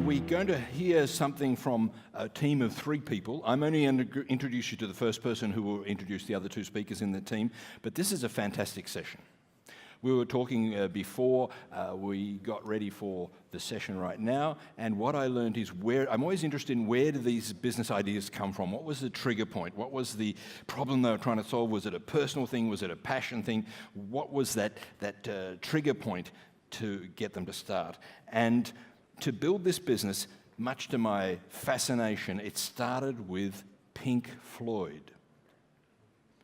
we're going to hear something from a team of 3 people. I'm only going to introduce you to the first person who will introduce the other 2 speakers in the team, but this is a fantastic session. We were talking before we got ready for the session right now, and what I learned is I'm always interested in where do these business ideas come from? What was the trigger point? What was the problem they were trying to solve? Was it a personal thing? Was it a passion thing? What was that trigger point to get them to start? And to build this business, much to my fascination, it started with Pink Floyd.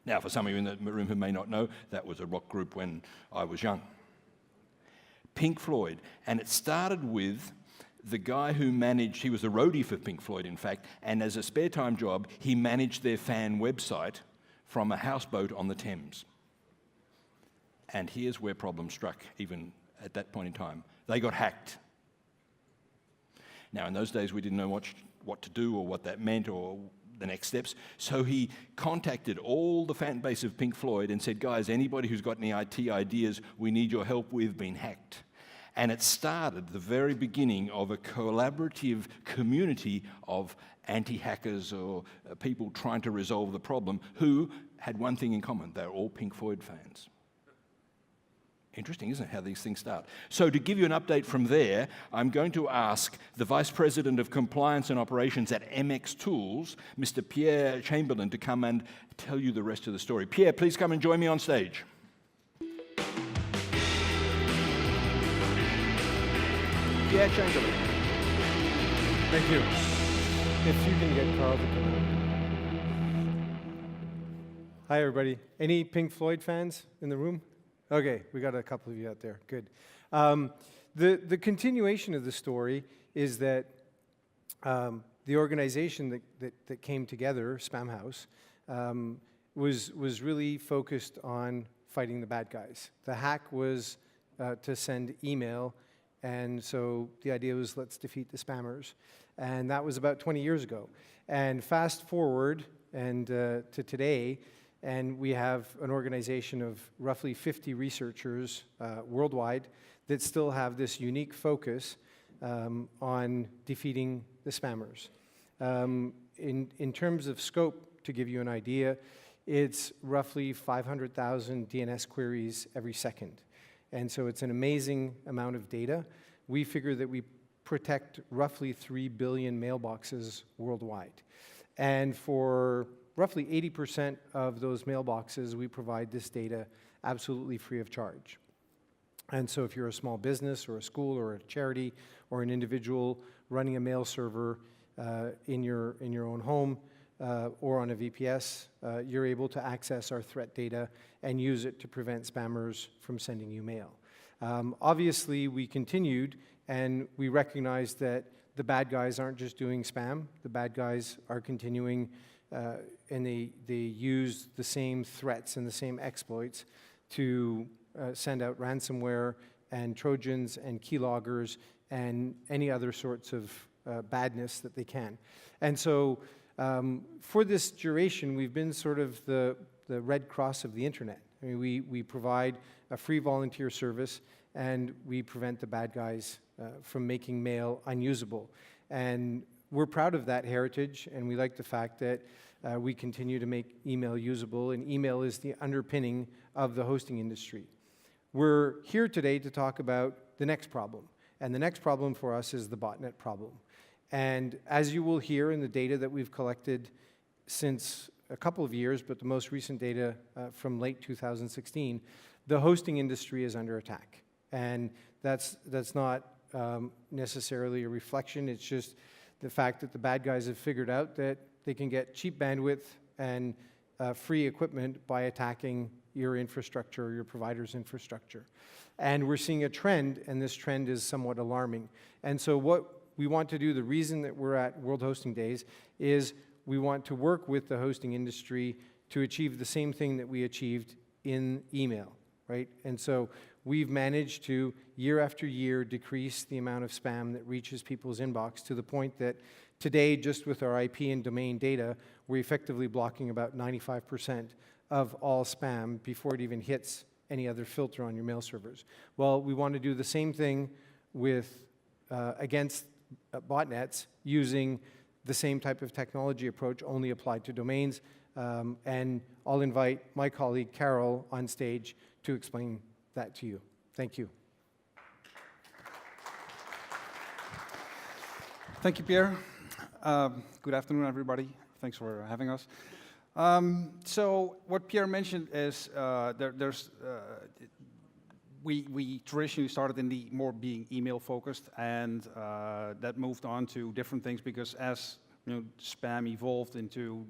Now, for some of you in the room who may not know, that was a rock group when I was young. Pink Floyd. And it started with the guy who managed, he was a roadie for Pink Floyd, in fact, and as a spare time job, he managed their fan website from a houseboat on the Thames. And here's where problems struck, even at that point in time. They got hacked. Now, in those days, we didn't know what to do or what that meant or the next steps. So he contacted all the fan base of Pink Floyd and said, guys, anybody who's got any IT ideas, we need your help, we've been hacked. And it started the very beginning of a collaborative community of anti-hackers or people trying to resolve the problem who had one thing in common. They're all Pink Floyd fans. Interesting, isn't it, how these things start? So to give you an update from there, I'm going to ask the Vice President of Compliance and Operations at MxTools, Mr. Pierre Chamberland, to come and tell you the rest of the story. Pierre, please come and join me on stage. Pierre Chamberland. Thank you. If you can get Carl to come in. Hi, everybody. Any Pink Floyd fans in the room? Okay, we got a couple of you out there. Good. The continuation of the story is that the organization that came together, Spamhaus, was really focused on fighting the bad guys. The hack was to send email, and so the idea was let's defeat the spammers. And that was about 20 years ago. And fast forward to today, and we have an organization of roughly 50 researchers worldwide that still have this unique focus on defeating the spammers. In terms of scope, to give you an idea, it's roughly 500,000 DNS queries every second. And so it's an amazing amount of data. We figure that we protect roughly 3 billion mailboxes worldwide. And for roughly 80% of those mailboxes, we provide this data absolutely free of charge. And so if you're a small business or a school or a charity or an individual running a mail server in your own home or on a VPS, you're able to access our threat data and use it to prevent spammers from sending you mail. Obviously, we continued and we recognized that the bad guys aren't just doing spam. The bad guys are continuing and they use the same threats and the same exploits to send out ransomware and Trojans and keyloggers and any other sorts of badness that they can. And so for this duration, we've been sort of the Red Cross of the internet. I mean, we provide a free volunteer service and we prevent the bad guys from making mail unusable. And we're proud of that heritage, and we like the fact that we continue to make email usable, and email is the underpinning of the hosting industry. We're here today to talk about the next problem, and the next problem for us is the botnet problem. And as you will hear in the data that we've collected since a couple of years, but the most recent data from late 2016, the hosting industry is under attack. And that's not necessarily a reflection, it's just the fact that the bad guys have figured out that they can get cheap bandwidth and free equipment by attacking your infrastructure or your provider's infrastructure. And we're seeing a trend, and this trend is somewhat alarming. And so what we want to do, the reason that we're at World Hosting Days, is we want to work with the hosting industry to achieve the same thing that we achieved in email, right? And so we've managed to, year after year, decrease the amount of spam that reaches people's inbox to the point that today, just with our IP and domain data, we're effectively blocking about 95% of all spam before it even hits any other filter on your mail servers. Well, we want to do the same thing with against botnets using the same type of technology approach, only applied to domains. And I'll invite my colleague Carol on stage to explain that to you. Thank you. Thank you, Pierre. Good afternoon, everybody. Thanks for having us. So what Pierre mentioned is we traditionally started in the more being email focused, and that moved on to different things because as spam evolved into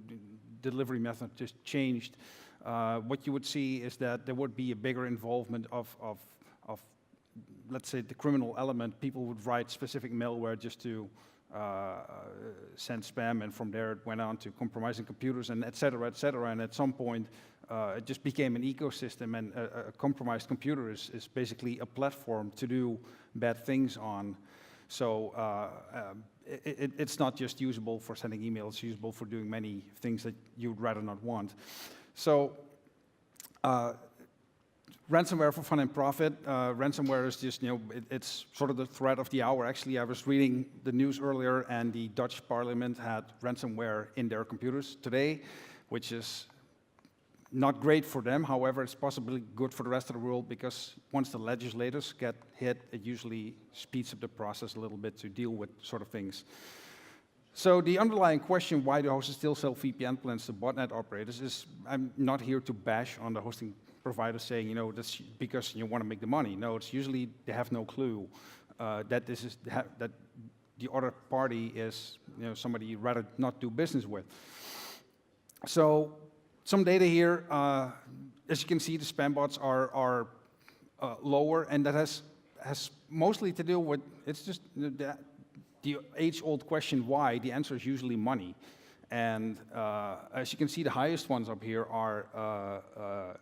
delivery method just changed. What you would see is that there would be a bigger involvement of let's say the criminal element. People would write specific malware just to send spam, and from there it went on to compromising computers and et cetera, and at some point it just became an ecosystem, and a compromised computer is basically a platform to do bad things on. So it's not just usable for sending emails, it's usable for doing many things that you'd rather not want. So ransomware for fun and profit. Ransomware is just, it's sort of the threat of the hour. Actually, I was reading the news earlier, and the Dutch parliament had ransomware in their computers today, which is not great for them. However, it's possibly good for the rest of the world because once the legislators get hit, it usually speeds up the process a little bit to deal with sort of things. So the underlying question, why do hosts still sell VPN plans to botnet operators, is I'm not here to bash on the hosting providers saying, that's because you want to make the money. No, it's usually they have no clue that this is that the other party is somebody you'd rather not do business with. So some data here, as you can see, the spam bots are lower, and that has mostly to do with, it's just the age-old question, why? The answer is usually money. And as you can see, the highest ones up here are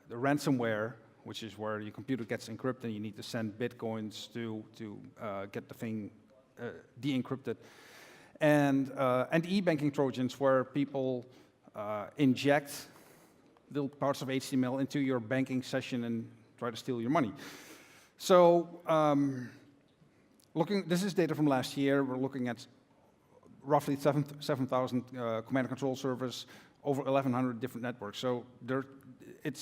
the ransomware, which is where your computer gets encrypted and you need to send bitcoins to get the thing de-encrypted. And e-banking trojans, where people inject little parts of HTML into your banking session and try to steal your money. So this is data from last year. We're looking at roughly 7,000 command and control servers, over 1,100 different networks. So it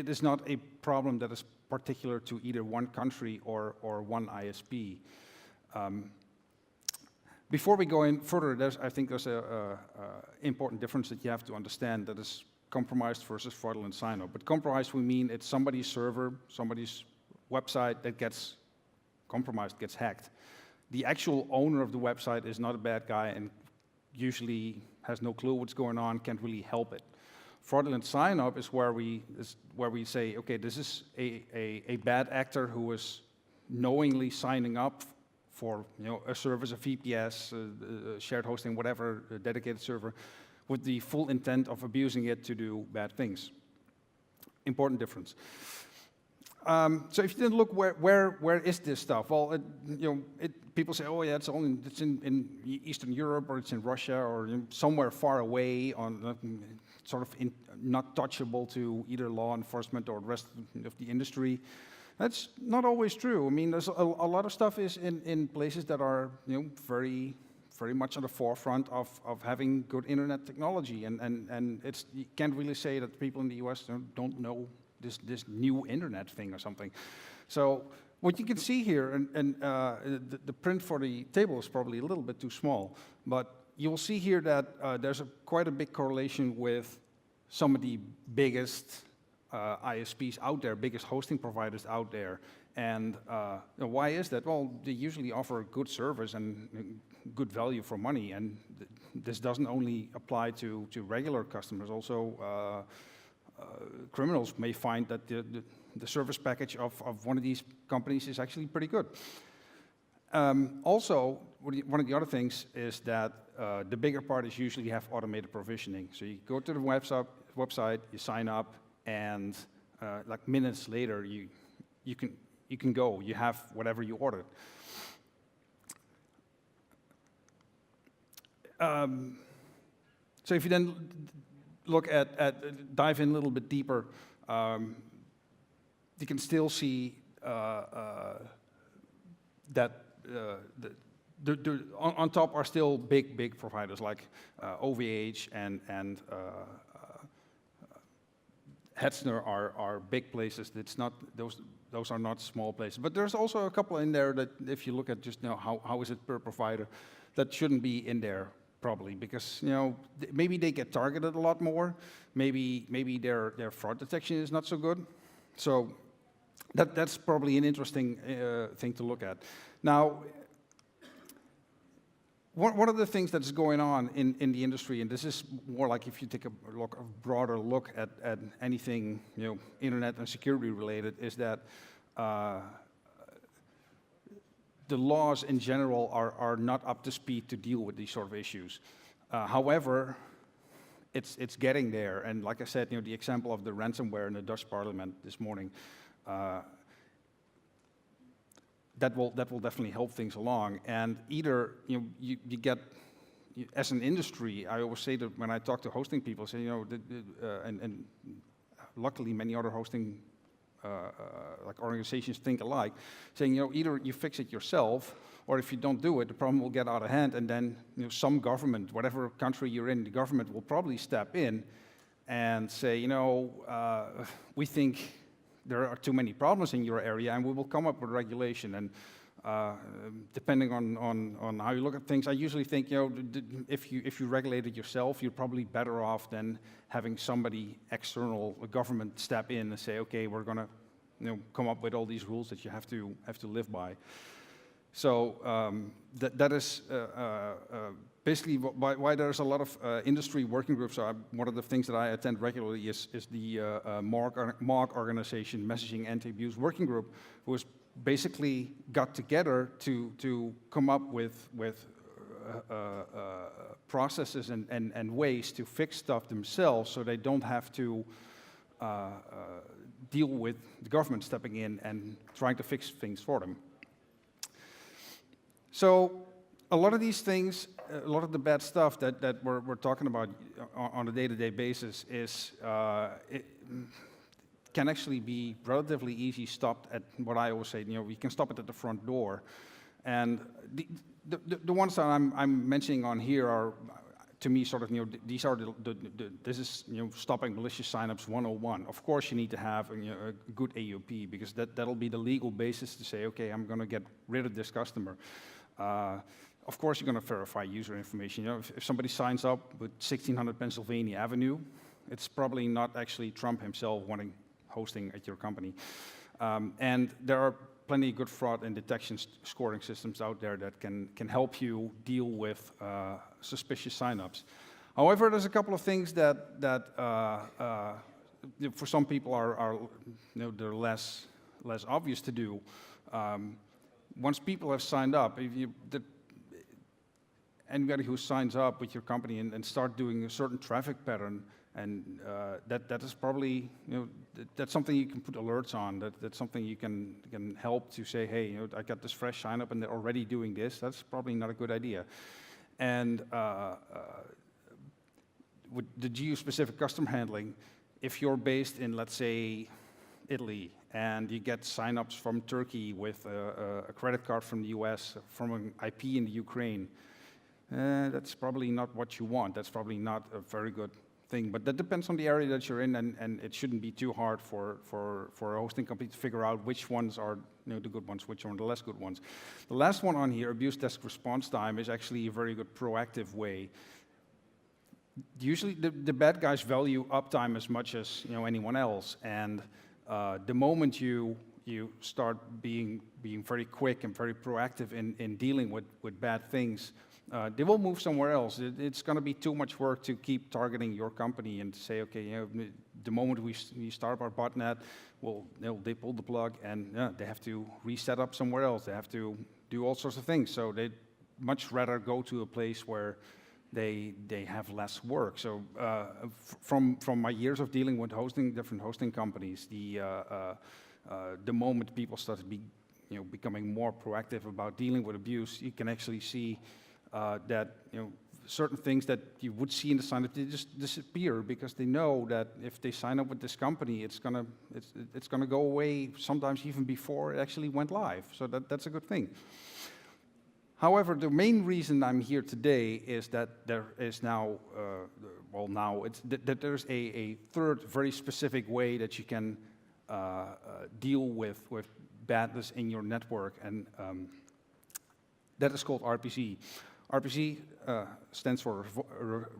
is not a problem that is particular to either one country or one ISP. Before we go in further, I think there's an important difference that you have to understand, that is compromised versus fraudulent sign-up. But compromised, we mean it's somebody's server, somebody's website that gets compromised, gets hacked. The actual owner of the website is not a bad guy and usually has no clue what's going on, can't really help it. Fraudulent sign-up is where we say, okay, this is a bad actor who is knowingly signing up for a service, a VPS, a shared hosting, whatever, a dedicated server, with the full intent of abusing it to do bad things. Important difference. So if you then look where is this stuff? Well, people say, oh yeah, it's in Eastern Europe, or it's in Russia, or somewhere far away, on sort of not touchable to either law enforcement or the rest of the industry. That's not always true. I mean, there's a lot of stuff is in places that are very much on the forefront of having good internet technology, and you can't really say that people in the US don't know this new internet thing or something. So what you can see here, and the print for the table is probably a little bit too small, but you'll see here that there's quite a big correlation with some of the biggest ISPs out there, biggest hosting providers out there. And why is that? Well, they usually offer good service and good value for money, and this doesn't only apply to regular customers. Also, criminals may find that the service package of one of these companies is actually pretty good. Also, one of the other things is that the bigger parties usually have automated provisioning. So you go to the website, you sign up, and like minutes later, you can go. You have whatever you ordered. So if you then look dive in a little bit deeper, you can still see that On top are still big providers like OVH and Hetzner are big places. It's not those are not small places. But there's also a couple in there that, if you look at just how is it per provider, that shouldn't be in there probably, because maybe they get targeted a lot more. Maybe their fraud detection is not so good. So that's probably an interesting thing to look at. Now, one of the things that's going on in the industry, and this is more like if you take a broader look at anything internet and security related, is that the laws in general are not up to speed to deal with these sort of issues. However, it's getting there, and like I said, the example of the ransomware in the Dutch parliament this morning, that will definitely help things along. And either you get, as an industry, I always say that when I talk to hosting people, say and luckily many other hosting like organizations think alike, saying either you fix it yourself, or if you don't do it, the problem will get out of hand, and then some government, whatever country you're in, the government will probably step in and say, we think there are too many problems in your area, and we will come up with regulation. And depending on how you look at things, I usually think, if you regulate it yourself, you're probably better off than having somebody external, a government, step in and say, okay, we're going to come up with all these rules that you have to live by. So that is basically why there's a lot of industry working groups. One of the things that I attend regularly is the MOG organization, Messaging Anti-Abuse Working Group, who has basically got together to come up with processes and ways to fix stuff themselves, so they don't have to deal with the government stepping in and trying to fix things for them. So a lot of these things, a lot of the bad stuff that we're talking about on a day-to-day basis is can actually be relatively easy stopped at what I always say, we can stop it at the front door. And the ones that I'm mentioning on here are, to me, sort of, these are this is, stopping malicious signups 101. Of course, you need to have a good AUP, because that'll be the legal basis to say, okay, I'm going to get rid of this customer. Of course, you're going to verify user information. If somebody signs up with 1600 Pennsylvania Avenue, it's probably not actually Trump himself wanting hosting at your company. And there are plenty of good fraud and detection scoring systems out there that can help you deal with suspicious signups. However, there's a couple of things that for some people are they're less obvious to do. Once people have signed up, anybody who signs up with your company and start doing a certain traffic pattern, and that is probably, that's something you can put alerts on. That's something you can help to say, hey, I got this fresh sign up and they're already doing this. That's probably not a good idea. And with the geo-specific custom handling, if you're based in, let's say, Italy, and you get signups from Turkey with a credit card from the US, from an IP in the Ukraine, that's probably not what you want. That's probably not a very good thing. But that depends on the area that you're in, and it shouldn't be too hard for a hosting company to figure out which ones are the good ones, which are the less good ones. The last one on here, abuse desk response time, is actually a very good proactive way. Usually the bad guys value uptime as much as anyone else, and the moment you start being very quick and very proactive in dealing with bad things, they will move somewhere else. It's going to be too much work to keep targeting your company and to say, okay, the moment we start our botnet, they pull the plug, and they have to reset up somewhere else. They have to do all sorts of things. So they'd much rather go to a place where they have less work. So from my years of dealing with different hosting companies, the moment people started becoming more proactive about dealing with abuse, you can actually see that certain things that you would see in the sign up, they just disappear, because they know that if they sign up with this company, it's gonna go away sometimes even before it actually went live. So that's a good thing. However, the main reason I'm here today is that there is now, that there's a third very specific way that you can deal with badness in your network, and that is called RPZ. RPZ stands for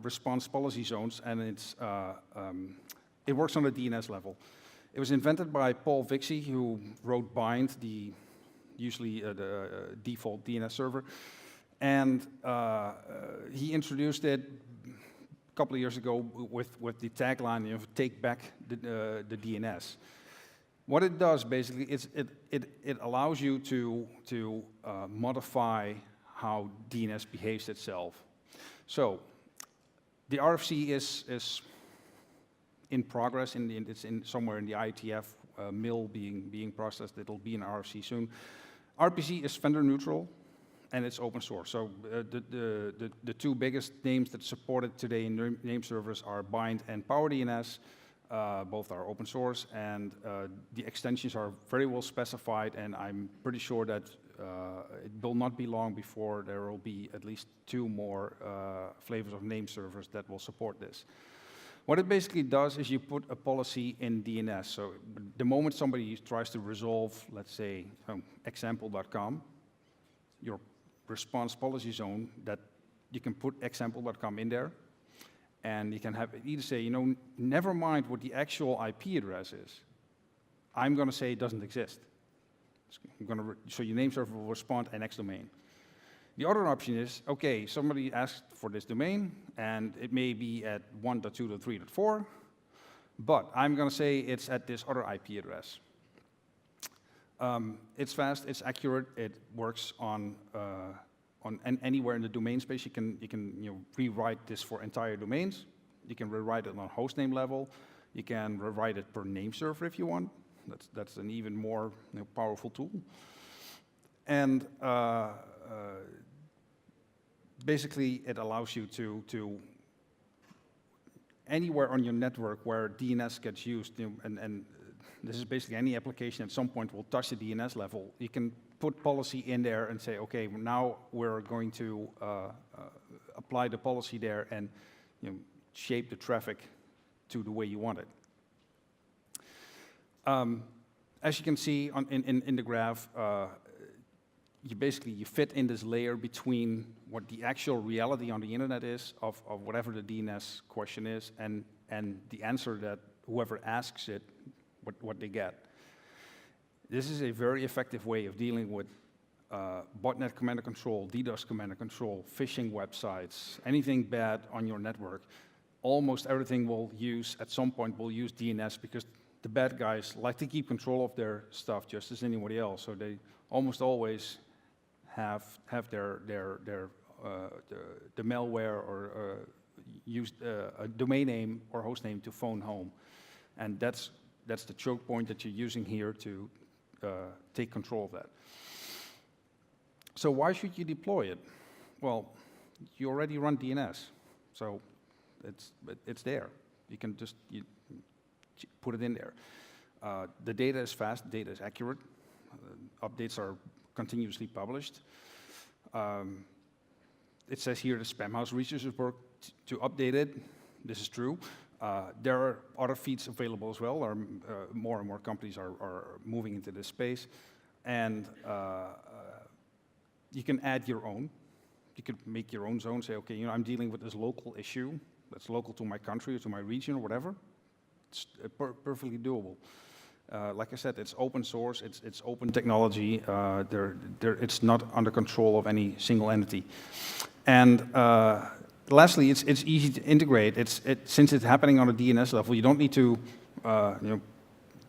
Response Policy Zones, and it works on the DNS level. It was invented by Paul Vixie, who wrote Bind, usually the default DNS server, and he introduced it a couple of years ago with the tagline, "Take back the DNS." What it does basically is it allows you to modify how DNS behaves itself. So the RFC is in progress. It's somewhere in the IETF mill being processed. It'll be in RFC soon. RPZ is vendor neutral, and it's open source. So the two biggest names that support it today in name servers are Bind and PowerDNS. Both are open source, and the extensions are very well specified, and I'm pretty sure that it will not be long before there will be at least 2 more flavors of name servers that will support this. What it basically does is you put a policy in DNS. So the moment somebody tries to resolve, let's say, example.com, your response policy zone, that you can put example.com in there, and you can have either say, never mind what the actual IP address is. I'm going to say it doesn't exist. So your name server will respond NX domain. The other option is, okay, somebody asked for this domain, and it may be at 1.2.3.4, but I'm going to say it's at this other IP address. It's fast, it's accurate, it works on anywhere in the domain space. You can rewrite this for entire domains. You can rewrite it on hostname level. You can rewrite it per name server if you want. That's an even more powerful tool. And basically, it allows you to anywhere on your network where DNS gets used, and this is basically any application at some point will touch the DNS level. You can put policy in there and say, okay, now we're going to apply the policy there and shape the traffic to the way you want it. As you can see in the graph, you fit in this layer between what the actual reality on the internet is of whatever the DNS question is, and the answer that whoever asks it, what they get. This is a very effective way of dealing with botnet command and control, DDoS command and control, phishing websites, anything bad on your network. Almost everything at some point will use DNS, because the bad guys like to keep control of their stuff just as anybody else. So they almost always have the malware or use a domain name or host name to phone home, and that's the choke point that you're using here to take control of that. So why should you deploy it? Well, you already run DNS, so it's there. You can just put it in there. The data is fast, the data is accurate. Updates are continuously published. It says here the spam house researchers work to update it. This is true. There are other feeds available as well. More and more companies are moving into this space. And you can add your own. You could make your own zone, say, okay, I'm dealing with this local issue that's local to my country or to my region or whatever. It's perfectly doable. Like I said, it's open source, it's open technology. It's not under control of any single entity. And lastly, it's easy to integrate. Since it's happening on a DNS level, you don't need to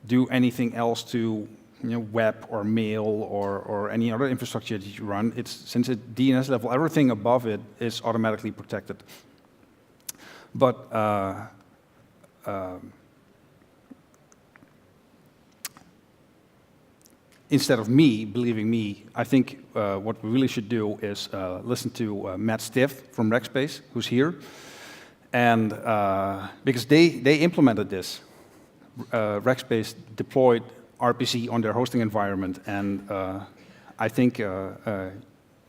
do anything else to web or mail or any other infrastructure that you run. Since it's DNS level, everything above it is automatically protected. But instead of believing me, I think what we really should do is listen to Matt Stiff from Rackspace, who's here, and because they implemented this. Rackspace deployed RPZ on their hosting environment, and I think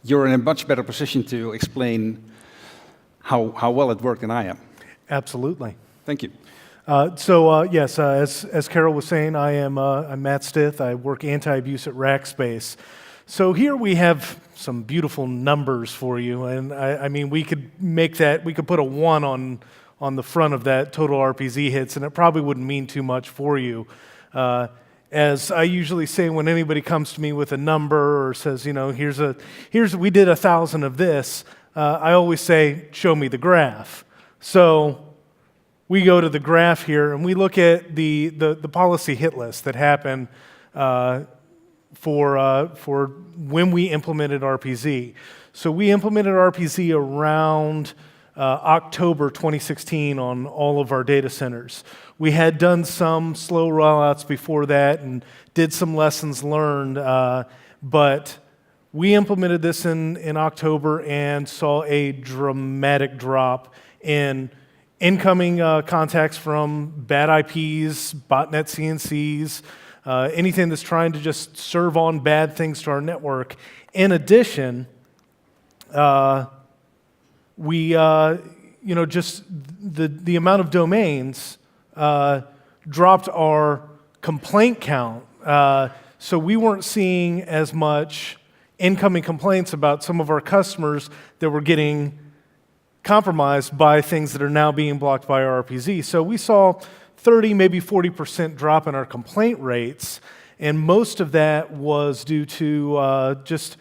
you're in a much better position to explain how well it worked than I am. Absolutely. Thank you. Yes, as Carol was saying, I'm Matt Stith. I work anti-abuse at Rackspace. So here we have some beautiful numbers for you, and I mean we could put a 1 on the front of that total RPZ hits, and it probably wouldn't mean too much for you. As I usually say when anybody comes to me with a number or says, you know, we did 1,000 of this, I always say, show me the graph. So we go to the graph here and we look at the policy hit list that happened for when we implemented RPZ. So we implemented RPZ around October 2016 on all of our data centers. We had done some slow rollouts before that and did some lessons learned, but we implemented this in October and saw a dramatic drop in incoming contacts from bad IPs, botnet CNCs, anything that's trying to just serve on bad things to our network. In addition, just the amount of domains dropped our complaint count. So we weren't seeing as much incoming complaints about some of our customers that were getting compromised by things that are now being blocked by RPZ. So we saw 30, maybe 40% drop in our complaint rates, and most of that was due to just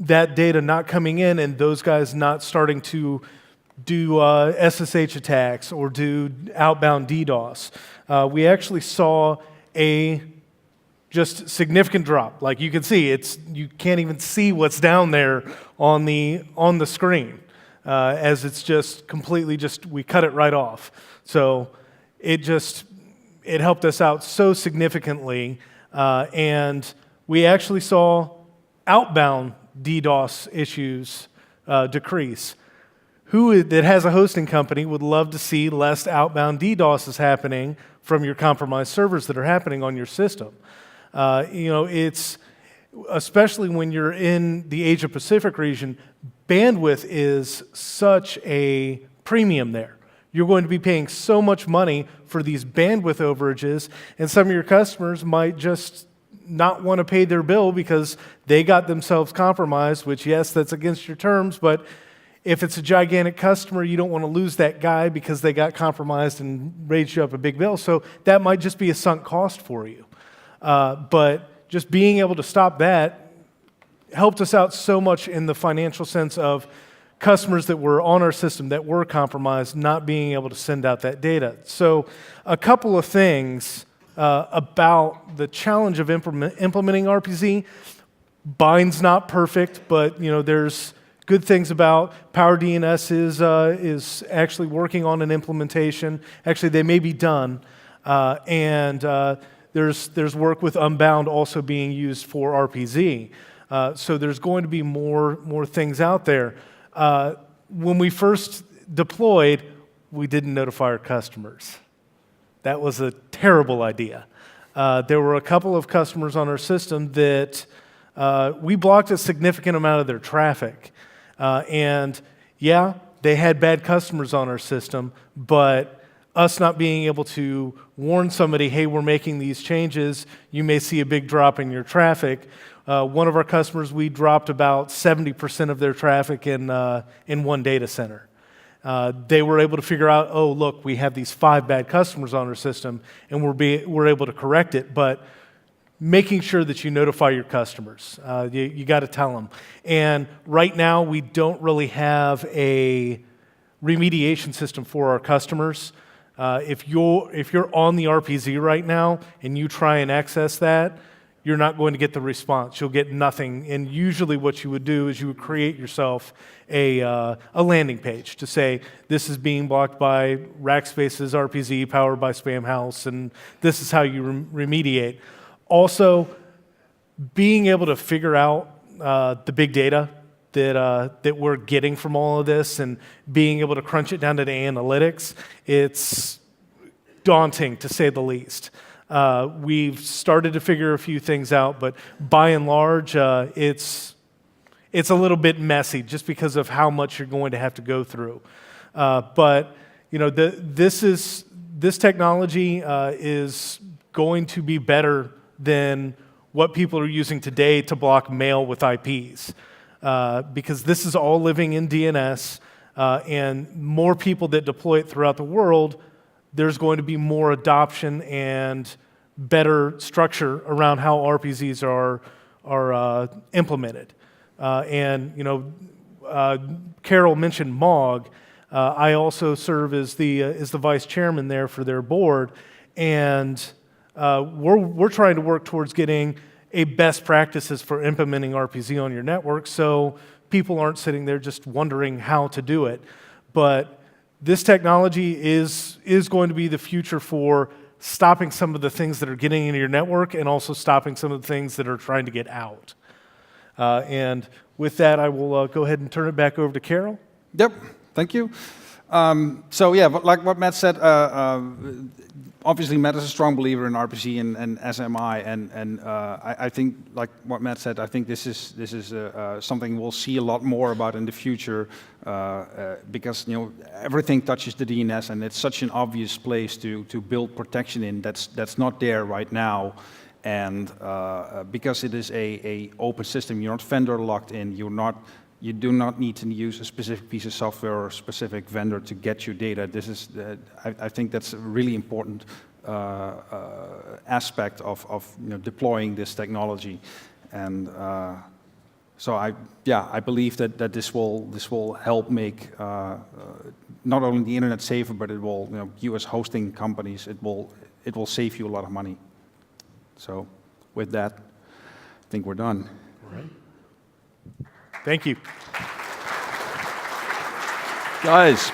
that data not coming in and those guys not starting to do SSH attacks or do outbound DDoS. We actually saw a just significant drop. Like you can see, you can't even see what's down there on the screen, as it's just completely we cut it right off. So it helped us out so significantly, and we actually saw outbound DDoS issues decrease. Who that has a hosting company would love to see less outbound DDoS is happening from your compromised servers that are happening on your system? It's especially when you're in the Asia Pacific region, bandwidth is such a premium there. You're going to be paying so much money for these bandwidth overages, and some of your customers might just not want to pay their bill because they got themselves compromised, which, yes, that's against your terms, but if it's a gigantic customer, you don't want to lose that guy because they got compromised and raised you up a big bill. So that might just be a sunk cost for you. But just being able to stop that helped us out so much in the financial sense of customers that were on our system that were compromised not being able to send out that data. So a couple of things about the challenge of implementing RPZ. Bind's not perfect, but there's good things about PowerDNS is actually working on an implementation. Actually, they may be done, and there's work with Unbound also being used for RPZ. So there's going to be more things out there. When we first deployed, we didn't notify our customers. That was a terrible idea. There were a couple of customers on our system that we blocked a significant amount of their traffic. And yeah, they had bad customers on our system, but us not being able to warn somebody, hey, we're making these changes, you may see a big drop in your traffic. One of our customers, we dropped about 70% of their traffic in one data center. They were able to figure out, oh, look, we have these 5 bad customers on our system, and we're able to correct it, but making sure that you notify your customers. You got to tell them. And right now, we don't really have a remediation system for our customers. If you're on the RPZ right now and you try and access that, you're not going to get the response. You'll get nothing. And usually what you would do is you would create yourself a landing page to say, this is being blocked by Rackspace's RPZ powered by Spamhaus, and this is how you remediate. Also, being able to figure out the big data that we're getting from all of this and being able to crunch it down to the analytics, it's daunting to say the least. We've started to figure a few things out, but by and large, it's it's a little bit messy just because of how much you're going to have to go through. But you know, this technology is going to be better than what people are using today to block mail with IPs, because this is all living in DNS, and more people that deploy it throughout the world, there's going to be more adoption and better structure around how RPZs are implemented. And you know, Carol mentioned MOG. I also serve as the vice chairman there for their board, and we're trying to work towards getting a best practices for implementing RPZ on your network, so people aren't sitting there just wondering how to do it. But this technology is going to be the future for stopping some of the things that are getting into your network and also stopping some of the things that are trying to get out. And with that, I will go ahead and turn it back over to Carol. Yep, thank you. So yeah, but like what Matt said, obviously Matt is a strong believer in RPZ and SMI, and I think, like what Matt said, I think this is something we'll see a lot more about in the future, because you know, everything touches the DNS, and it's such an obvious place to build protection in that's not there right now. And because it is a open system, you're not vendor locked in, you do not need to use a specific piece of software or a specific vendor to get your data. This is, I think that's a really important aspect of you know, deploying this technology. And so I believe that this will help make not only the internet safer, but it will, you know, you as hosting companies, it will save you a lot of money. So with that, I think we're done. All right. Thank you. Guys,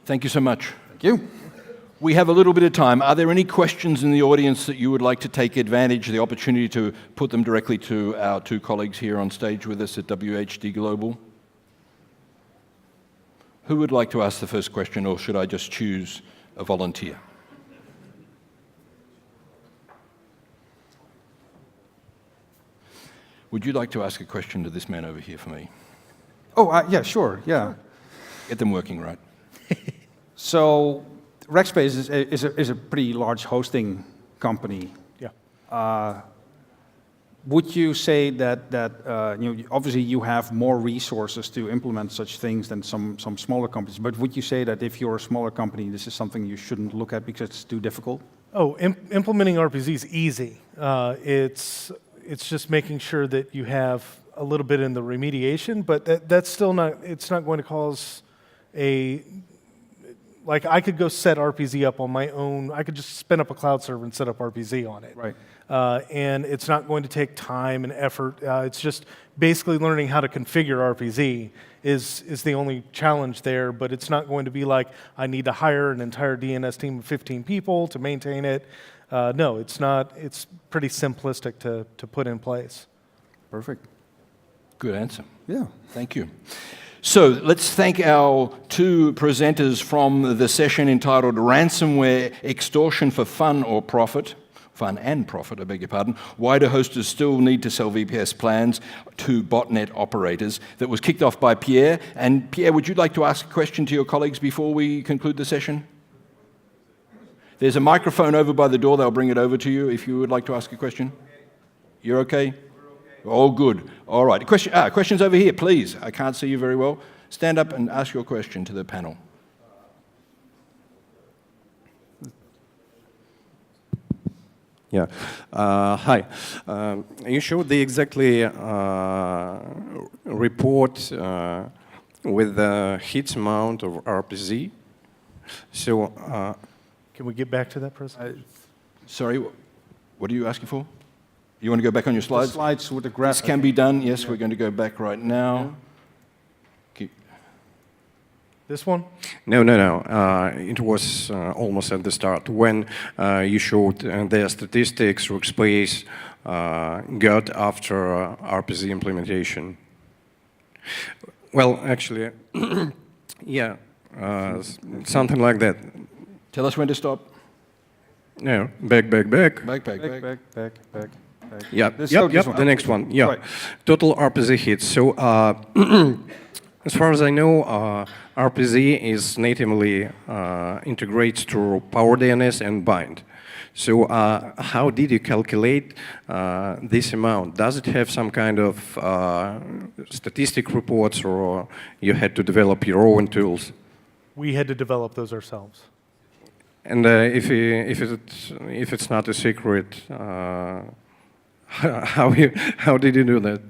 thank you so much. Thank you. We have a little bit of time. Are there any questions in the audience that you would like to take advantage of the opportunity to put them directly to our two colleagues here on stage with us at WHD.global? Who would like to ask the first question, or should I just choose a volunteer? Would you like to ask a question to this man over here for me? Oh, yeah, sure, yeah. Get them working right. So Rackspace is a pretty large hosting company. Yeah. Would you say that you know, obviously you have more resources to implement such things than some smaller companies, but would you say that if you're a smaller company, this is something you shouldn't look at because it's too difficult? Oh, implementing RPZ is easy. It's just making sure that you have a little bit in the remediation, but that's still not, it's not going to cause like I could go set RPZ up on my own. I could just spin up a cloud server and set up RPZ on it. Right. And it's not going to take time and effort. It's just basically learning how to configure RPZ is the only challenge there, but it's not going to be like I need to hire an entire DNS team of 15 people to maintain it. No, it's not. It's pretty simplistic to put in place. Perfect. Good answer. Yeah. Thank you. So let's thank our two presenters from the session entitled Ransomware, Extortion for Fun or Profit. Fun and profit, I beg your pardon. Why do hosters still need to sell VPS plans to botnet operators? That was kicked off by Pierre. And Pierre, would you like to ask a question to your colleagues before we conclude the session? There's a microphone over by the door. They'll bring it over to you if you would like to ask a question. You're okay? All good. All right. Questions over here, please. I can't see you very well. Stand up and ask your question to the panel. Yeah. Hi. You showed the exactly report with the hits amount of RPZ. So. Can we get back to that presentation? Sorry, what are you asking for? You want to go back on your slides? The slides with the graph. This can be done. Yes, we're going to go back right now. Yeah. This one? No. It was almost at the start when you showed the statistics Rackspace got after RPZ implementation. Well, actually, yeah, something like that. Tell us when to stop. No, back. Back. Back. Yeah, Let's go this one. the next one. Yeah, Right. total RPZ hits. So, as far as I know, RPZ is natively integrates to PowerDNS and bind. So, how did you calculate this amount? Does it have some kind of statistic reports, or you had to develop your own tools? We had to develop those ourselves. And if it's not a secret, how did you do that?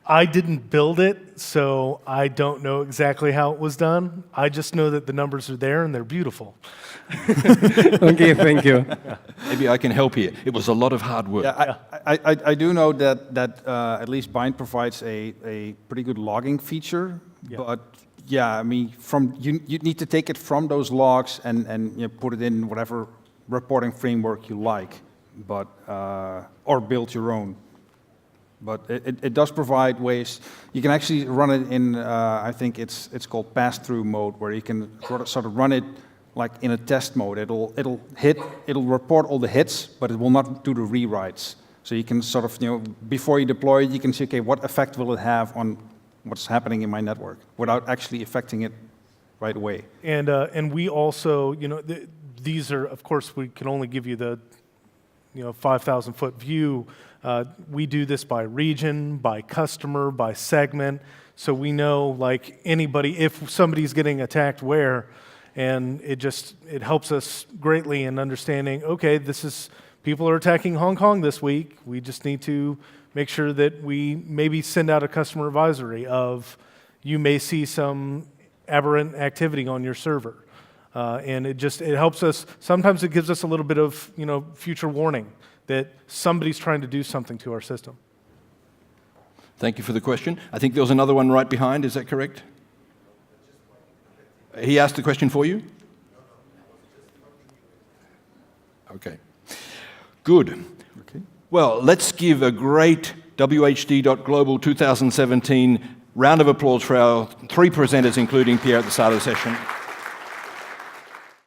I didn't build it, so I don't know exactly how it was done. I just know that the numbers are there and they're beautiful. Okay, thank you. Maybe I can help here. It was a lot of hard work. Yeah, I do know that at least Bind provides a pretty good logging feature, Yeah. but yeah, I mean, you need to take it from those logs and you know, put it in whatever reporting framework you like, but or build your own. But it does provide ways. You can actually run it in, I think it's called pass-through mode, where you can sort of run it like in a test mode. It'll report all the hits, but it will not do the rewrites. So you can sort of, you know, before you deploy it, you can see, okay, what effect will it have on what's happening in my network, without actually affecting it right away. And we also, you know, these are, of course, we can only give you the, 5,000-foot view. We do this by region, by customer, by segment. So we know, like anybody, if somebody's getting attacked where, and it helps us greatly in understanding, okay, people are attacking Hong Kong this week. We just need to make sure that we maybe send out a customer advisory of, you may see some aberrant activity on your server. And it helps us. Sometimes it gives us a little bit of, future warning that somebody's trying to do something to our system. Thank you for the question. I think there was another one right behind. Is that correct? He asked the question for you? Okay. Good. Okay. Well, let's give a great WHD.global 2017 round of applause for our three presenters, including Pierre at the start of the session.